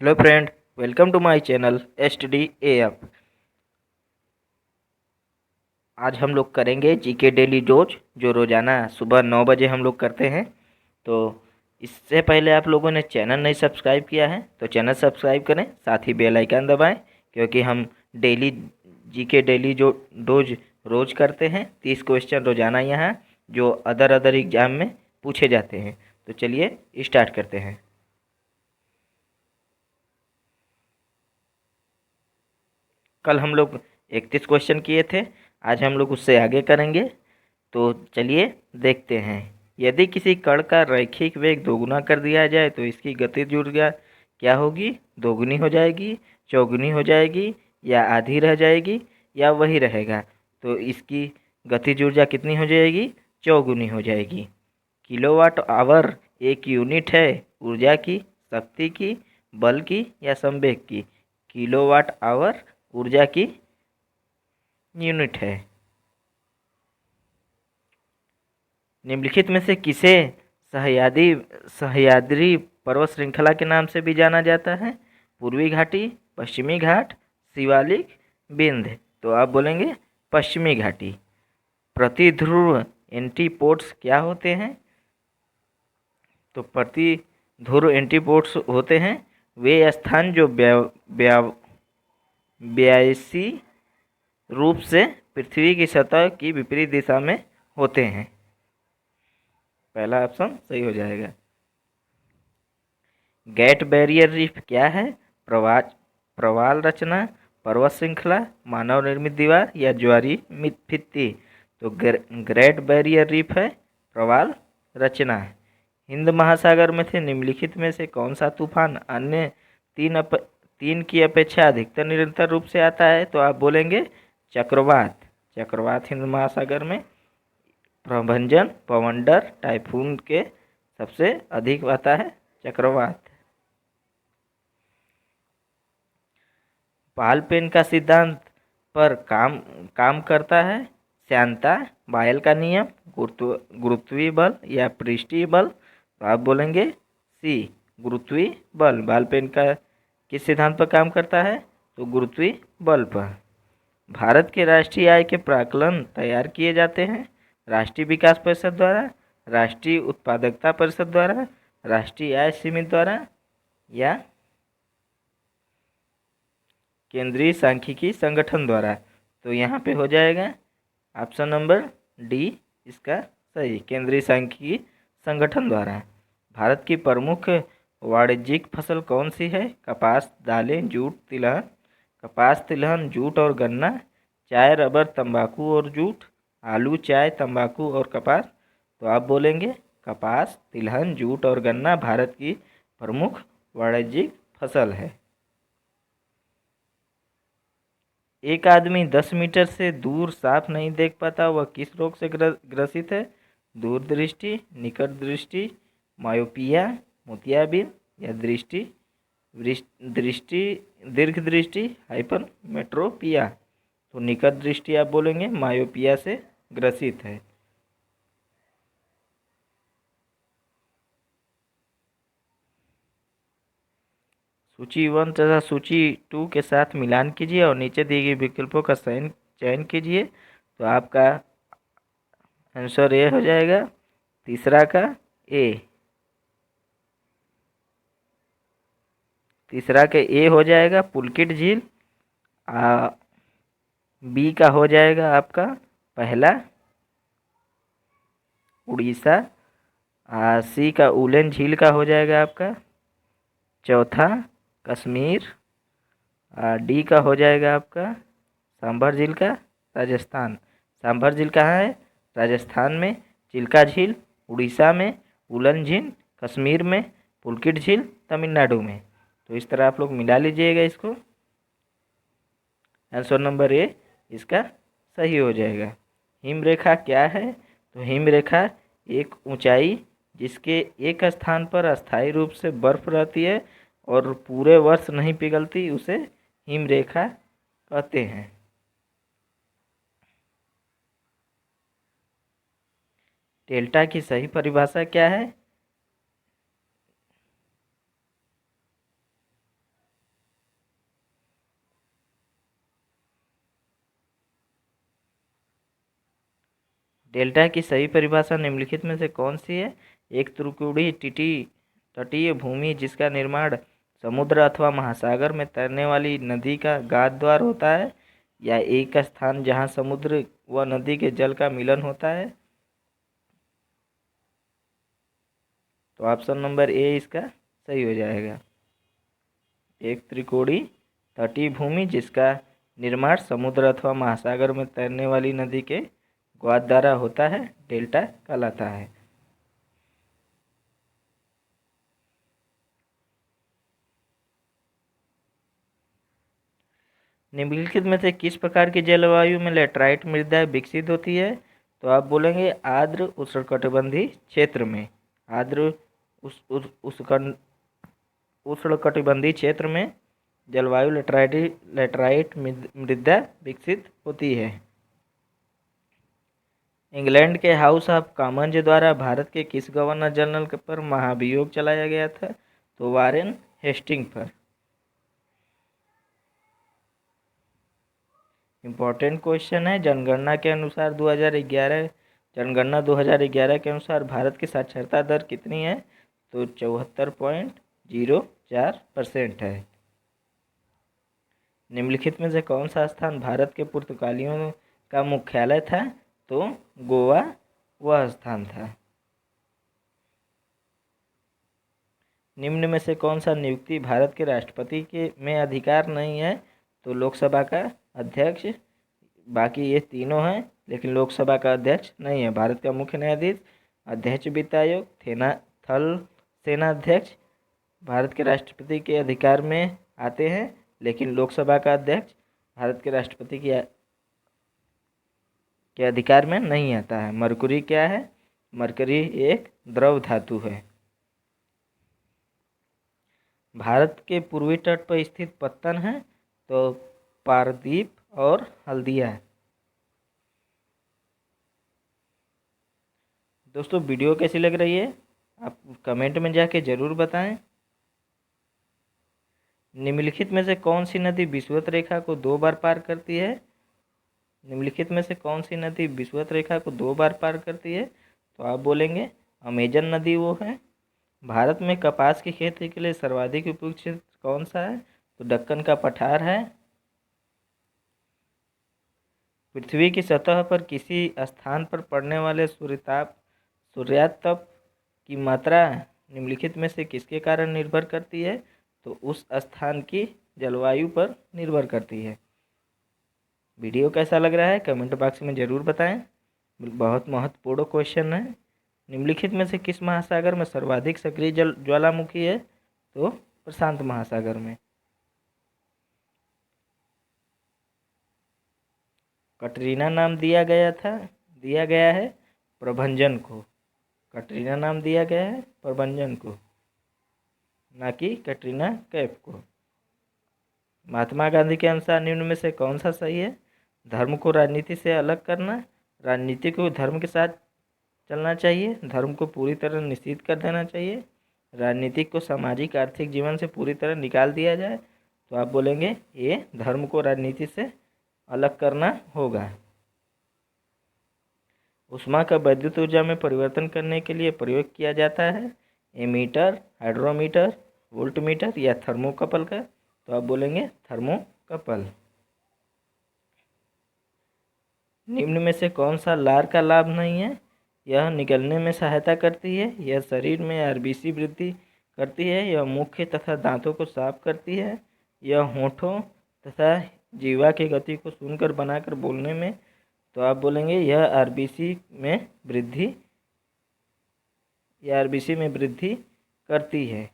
Hello friend, welcome to my channel STDAF। आज हम लोग करेंगे जीके डेली डोज, जो रोज़ाना सुबह 9 बजे हम लोग करते हैं। तो इससे पहले आप लोगों ने चैनल नहीं सब्सक्राइब किया है तो चैनल सब्सक्राइब करें, साथ ही बेल आइकन दबाएं, क्योंकि हम डेली जीके डेली जो डोज रोज़ करते हैं। 30 क्वेश्चन रोज़ाना यहाँ जो अदर एग्ज़ाम में पूछे जाते हैं। तो चलिए स्टार्ट करते हैं। कल हम लोग 31 क्वेश्चन किए थे, आज हम लोग उससे आगे करेंगे। तो चलिए देखते हैं। यदि किसी कण का रैखिक वेग दोगुना कर दिया जाए तो इसकी गतिज ऊर्जा क्या होगी? दोगुनी हो जाएगी, चौगुनी हो जाएगी, या आधी रह जाएगी, या वही रहेगा? तो इसकी गतिज ऊर्जा कितनी हो जाएगी? चौगुनी हो जाएगी। किलोवाट आवर एक यूनिट है ऊर्जा की, शक्ति की, बल की, या संवेग की? किलोवाट आवर ऊर्जा की यूनिट है। निम्नलिखित में से किसे सह्याद्री सह्याद्री पर्वत श्रृंखला के नाम से भी जाना जाता है? पूर्वी घाटी, पश्चिमी घाट, शिवालिक, विंध्य। तो आप बोलेंगे पश्चिमी घाटी। प्रतिध्रुव एंटीपोड्स क्या होते हैं? तो प्रतिध्रुव एंटीपोड्स होते हैं वे स्थान जो व्यासी रूप से पृथ्वी की सतह की विपरीत दिशा में होते हैं। पहला ऑप्शन सही हो जाएगा। गेट बैरियर रीफ क्या है? प्रवाल रचना, पर्वत श्रृंखला, मानव निर्मित दीवार, या ज्वारी भित्ति? तो ग्रेट बैरियर रीफ है, प्रवाल रचना है। हिंद महासागर में से निम्नलिखित में से कौन सा तूफान अन्य तीन की अपेक्षा अधिकतर निरंतर रूप से आता है? तो आप बोलेंगे चक्रवात। चक्रवात हिंद महासागर में प्रभंजन, पवंडर, टाइफून के सबसे अधिक आता है चक्रवात। पाल पेन का सिद्धांत पर काम करता है? श्यानता, बायल का नियम, गुरुत्वीय बल, या पृष्ठीय बल? तो आप बोलेंगे सी, गुरुत्वीय बल। बाल पेन का किस सिद्धांत पर काम करता है? तो गुरुत्वीय बल पर। भारत के राष्ट्रीय आय के प्राकलन तैयार किए जाते हैं? राष्ट्रीय विकास परिषद द्वारा, राष्ट्रीय उत्पादकता परिषद द्वारा, राष्ट्रीय आय सीमित द्वारा, या केंद्रीय सांख्यिकी संगठन द्वारा? तो यहाँ पे हो जाएगा ऑप्शन नंबर डी इसका सही, केंद्रीय सांख्यिकी संगठन द्वारा। भारत की प्रमुख वाणिज्यिक फसल कौन सी है? कपास, दालें, जूट, तिलहन। कपास, तिलहन, जूट और गन्ना। चाय, रबर, तंबाकू और जूट। आलू, चाय, तंबाकू और कपास। तो आप बोलेंगे कपास, तिलहन, जूट और गन्ना भारत की प्रमुख वाणिज्यिक फसल है। एक आदमी 10 मीटर से दूर साफ नहीं देख पाता, वह किस रोग से ग्रसित है? दूरदृष्टि, निकट दृष्टि, मायोपिया, मोतियाबिंद, या दृष्टि दीर्घ दृष्टि, हाइपरमेट्रोपिया? तो निकट दृष्टि आप बोलेंगे मायोपिया से ग्रसित है। सूची 1 तथा सूची 2 के साथ मिलान कीजिए और नीचे दिए गए विकल्पों का चयन कीजिए। तो आपका आंसर ए हो जाएगा, तीसरा का ए। तीसरा के ए हो जाएगा पुलकित झील। बी का हो जाएगा आपका पहला उड़ीसा। सी का उलन झील का हो जाएगा आपका चौथा कश्मीर। डी का हो जाएगा आपका सांभर झील का राजस्थान। सांभर झील कहाँ है? राजस्थान में। चिल्का झील उड़ीसा में। उलन झील कश्मीर में। पुलकित झील तमिलनाडु में। तो इस तरह आप लोग मिला लीजिएगा इसको। आंसर नंबर ए इसका सही हो जाएगा। हिमरेखा क्या है? तो हिमरेखा एक ऊंचाई जिसके एक स्थान पर अस्थायी रूप से बर्फ रहती है और पूरे वर्ष नहीं पिघलती, उसे हिमरेखा कहते हैं। डेल्टा की सही परिभाषा क्या है? डेल्टा की सही परिभाषा निम्नलिखित में से कौन सी है? एक त्रिकोणीय तटीय भूमि जिसका निर्माण समुद्र अथवा महासागर में तैरने वाली नदी का गाद द्वार होता है, या एक स्थान जहां समुद्र व नदी के जल का मिलन होता है? तो ऑप्शन नंबर ए इसका सही हो जाएगा। एक त्रिकोणीय तटीय भूमि जिसका निर्माण समुद्र अथवा महासागर में तैरने वाली नदी के ग्वाद द्वारा होता है, डेल्टा कहलाता है। निम्नलिखित में से किस प्रकार की जलवायु में लेटराइट मृदा विकसित होती है? तो आप बोलेंगे आर्द्र उष्णकटिबंधीय क्षेत्र में। आर्द्र उष्णकटिबंधीय क्षेत्र में जलवायु लेटराइट मृदा विकसित होती है। इंग्लैंड के हाउस ऑफ कॉमन्स द्वारा भारत के किस गवर्नर जनरल पर महाभियोग चलाया गया था? तो वारेन हेस्टिंग पर। इम्पोर्टेंट क्वेश्चन है। जनगणना 2011 के अनुसार भारत की साक्षरता दर कितनी है? तो 74.04% है। निम्नलिखित में से कौन सा स्थान भारत के पुर्तगालियों का मुख्यालय था? तो गोवा वह स्थान था। निम्न में से कौन सा नियुक्ति भारत के राष्ट्रपति के में अधिकार नहीं है? तो लोकसभा का अध्यक्ष। बाकी ये तीनों हैं, लेकिन लोकसभा का अध्यक्ष नहीं है। भारत का मुख्य न्यायाधीश, अध्यक्ष वित्त आयोग, थल सेनाध्यक्ष भारत के राष्ट्रपति के अधिकार में आते हैं, लेकिन लोकसभा का अध्यक्ष भारत के राष्ट्रपति के अधिकार में नहीं आता है। मरकुरी क्या है? मरकरी एक द्रव धातु है। भारत के पूर्वी तट पर स्थित पत्तन है तो पारदीप और हल्दिया। दोस्तों वीडियो कैसी लग रही है आप कमेंट में जाके ज़रूर बताएं। निम्नलिखित में से कौन सी नदी विषुवत रेखा को 2 बार पार करती है? निम्नलिखित में से कौन सी नदी विषुवत रेखा को 2 बार पार करती है? तो आप बोलेंगे अमेजन नदी वो है। भारत में कपास की खेती के लिए सर्वाधिक उपयुक्त क्षेत्र कौन सा है? तो दक्कन का पठार है। पृथ्वी की सतह पर किसी स्थान पर पड़ने वाले सूर्यातप की मात्रा निम्नलिखित में से किसके कारण निर्भर करती है? तो उस स्थान की जलवायु पर निर्भर करती है। वीडियो कैसा लग रहा है कमेंट बॉक्स में ज़रूर बताएं। बहुत महत्वपूर्ण क्वेश्चन है। निम्नलिखित में से किस महासागर में सर्वाधिक सक्रिय ज्वालामुखी है? तो प्रशांत महासागर में। कटरीना नाम दिया गया है प्रभंजन को। कटरीना नाम दिया गया है प्रभंजन को, ना कि कटरीना कैफ को। महात्मा गांधी के अनुसार निम्न में से कौन सा सही है? धर्म को राजनीति से अलग करना, राजनीति को धर्म के साथ चलना चाहिए, धर्म को पूरी तरह निषिद्ध कर देना चाहिए, राजनीतिक को सामाजिक आर्थिक जीवन से पूरी तरह निकाल दिया जाए। तो आप बोलेंगे ये धर्म को राजनीति से अलग करना होगा। ऊष्मा का विद्युत ऊर्जा में परिवर्तन करने के लिए प्रयोग किया जाता है एमीटर, हाइड्रोमीटर, वोल्टमीटर या थर्मोकपल का। तो आप बोलेंगे थर्मोकपल। निम्न में से कौन सा लार का लाभ नहीं है? यह निगलने में सहायता करती है, यह शरीर में आरबीसी वृद्धि करती है, यह मुख तथा दांतों को साफ करती है, यह होठों तथा जीवा की गति को सुनकर बनाकर बोलने में। तो आप बोलेंगे यह आरबीसी में वृद्धि करती है।